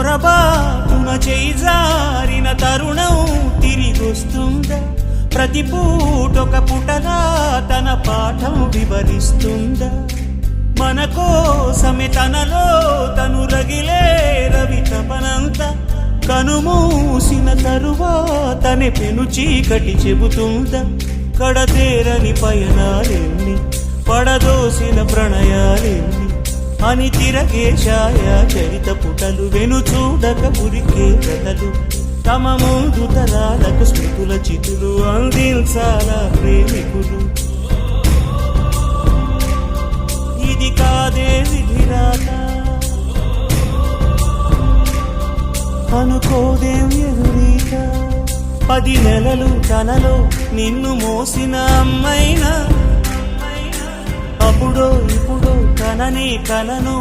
పొరబాటున చేజారిన తరుణం తిరిగొస్తుందా? ప్రతి పూటొక పుటలా తన పాఠం వివరిస్తుందా? మన కోసమే తనలో తను రగిలే రవి తపనంతా కనుమూసిన తరువాతనే పెను చీకటి చెబుతుందా? కడతేరని పయనాలెన్ని, పడదోసిన ప్రణయాలెన్ని అని తిరగే ఛాయా చరిత పుటలు, వెను చూడక ఉరికే కథలు, తమ ముందు తరాలకు స్మృతుల చితులు అందించాలా ప్రేమికులు. ఇది కాదే విధిరాత, అనుకోదేం ఎదురీత. 10 నెలలు తనలో నిన్ను మోసిన అమ్మైనా, అప్పుడో ఇప్పుడో కననే కలను